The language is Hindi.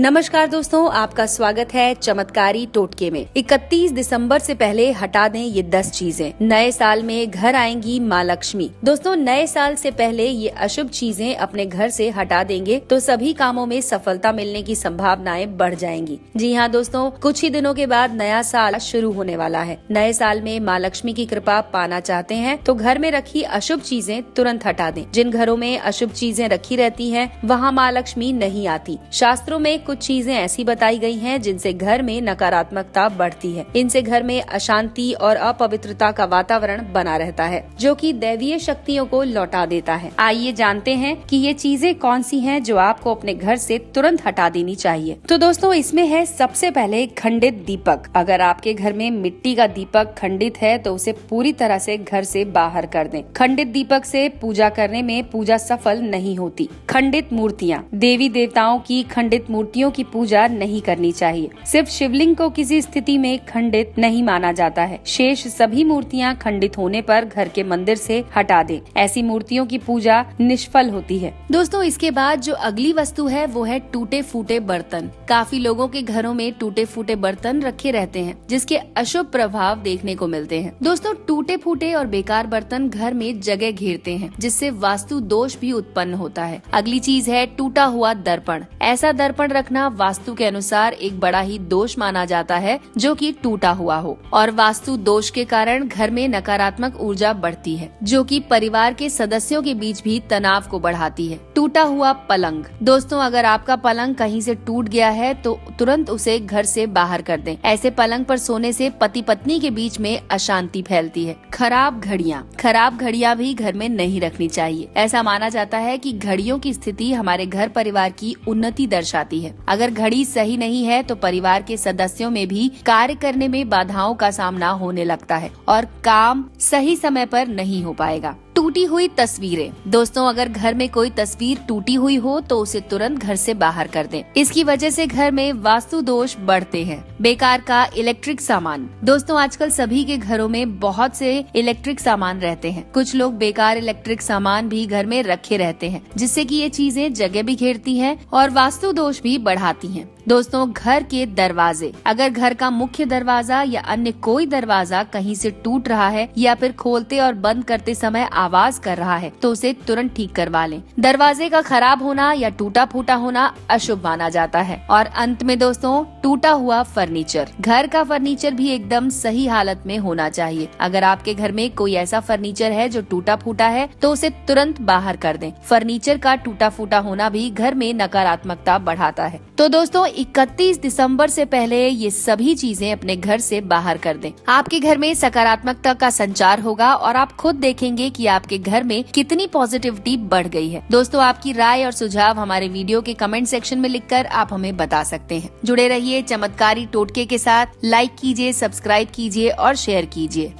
नमस्कार दोस्तों, आपका स्वागत है चमत्कारी टोटके में। 31 दिसंबर से पहले हटा दें ये 10 चीजें। नए साल में घर आएंगी माँ लक्ष्मी। दोस्तों, नए साल से पहले ये अशुभ चीजें अपने घर से हटा देंगे तो सभी कामों में सफलता मिलने की संभावनाएं बढ़ जाएंगी। जी हाँ दोस्तों, कुछ ही दिनों के बाद नया साल शुरू होने वाला है। नए साल में माँ लक्ष्मी की कृपा पाना चाहते हैं तो घर में रखी अशुभ चीजें तुरंत हटा दें। जिन घरों में अशुभ चीजें रखी रहती हैं, वहाँ माँ लक्ष्मी नहीं आती। शास्त्रों में कुछ चीजें ऐसी बताई गई हैं जिनसे घर में नकारात्मकता बढ़ती है। इनसे घर में अशांति और अपवित्रता का वातावरण बना रहता है, जो कि दैवीय शक्तियों को लौटा देता है। आइए जानते हैं कि ये चीजें कौन सी हैं जो आपको अपने घर से तुरंत हटा देनी चाहिए। तो दोस्तों, इसमें है सबसे पहले खंडित दीपक। अगर आपके घर में मिट्टी का दीपक खंडित है तो उसे पूरी तरह से घर से बाहर कर दें। खंडित दीपक से पूजा करने में पूजा सफल नहीं होती। खंडित मूर्तियाँ, देवी देवताओं की खंडित मूर्तियों की पूजा नहीं करनी चाहिए। सिर्फ शिवलिंग को किसी स्थिति में खंडित नहीं माना जाता है। शेष सभी मूर्तियाँ खंडित होने पर घर के मंदिर से हटा दें। ऐसी मूर्तियों की पूजा निष्फल होती है। दोस्तों, इसके बाद जो अगली वस्तु है वो है टूटे फूटे बर्तन। काफी लोगों के घरों में टूटे फूटे बर्तन रखे रहते हैं, जिसके अशुभ प्रभाव देखने को मिलते हैं। दोस्तों, टूटे फूटे और बेकार बर्तन घर में जगह घेरते हैं, जिससे वास्तु दोष भी उत्पन्न होता है। अगली चीज है टूटा हुआ दर्पण। ऐसा दर्पण रखना वास्तु के अनुसार एक बड़ा ही दोष माना जाता है, जो कि टूटा हुआ हो, और वास्तु दोष के कारण घर में नकारात्मक ऊर्जा बढ़ती है, जो कि परिवार के सदस्यों के बीच भी तनाव को बढ़ाती है। टूटा हुआ पलंग। दोस्तों, अगर आपका पलंग कहीं से टूट गया है तो तुरंत उसे घर से बाहर कर दें। ऐसे पलंग पर सोने से पति पत्नी के बीच में अशांति फैलती है। खराब घड़ियाँ। खराब घड़ियाँ भी घर में नहीं रखनी चाहिए। ऐसा माना जाता है कि घड़ियों की स्थिति हमारे घर परिवार की उन्नति दर्शाती है। अगर घड़ी सही नहीं है तो परिवार के सदस्यों में भी कार्य करने में बाधाओं का सामना होने लगता है और काम सही समय पर नहीं हो पाएगा। टूटी हुई तस्वीरें। दोस्तों, अगर घर में कोई तस्वीर टूटी हुई हो तो उसे तुरंत घर से बाहर कर दें। इसकी वजह से घर में वास्तु दोष बढ़ते हैं। बेकार का इलेक्ट्रिक सामान। दोस्तों, आजकल सभी के घरों में बहुत से इलेक्ट्रिक सामान रहते हैं। कुछ लोग बेकार इलेक्ट्रिक सामान भी घर में रखे रहते हैं, जिससे कि ये चीजें जगह भी घेरती हैं और वास्तु दोष भी बढ़ाती हैं। दोस्तों, घर के दरवाजे। अगर घर का मुख्य दरवाजा या अन्य कोई दरवाजा कहीं से टूट रहा है या फिर खोलते और बंद करते समय आवाज कर रहा है तो उसे तुरंत ठीक करवा लें। दरवाजे का खराब होना या टूटा फूटा होना अशुभ माना जाता है। और अंत में दोस्तों, टूटा हुआ फर्नीचर। घर का फर्नीचर भी एकदम सही हालत में होना चाहिए। अगर आपके घर में कोई ऐसा फर्नीचर है जो टूटा फूटा है तो उसे तुरंत बाहर कर दें। फर्नीचर का टूटा फूटा होना भी घर में नकारात्मकता बढ़ाता है। तो दोस्तों, 31 दिसंबर से पहले ये सभी चीजें अपने घर से बाहर कर दें। आपके घर में सकारात्मकता का संचार होगा और आप खुद देखेंगे कि आपके घर में कितनी पॉजिटिविटी बढ़ गई है। दोस्तों, आपकी राय और सुझाव हमारे वीडियो के कमेंट सेक्शन में लिखकर आप हमें बता सकते हैं। जुड़े रहिए चमत्कारी टोटके के साथ। लाइक कीजिए, सब्सक्राइब कीजिए और शेयर कीजिए।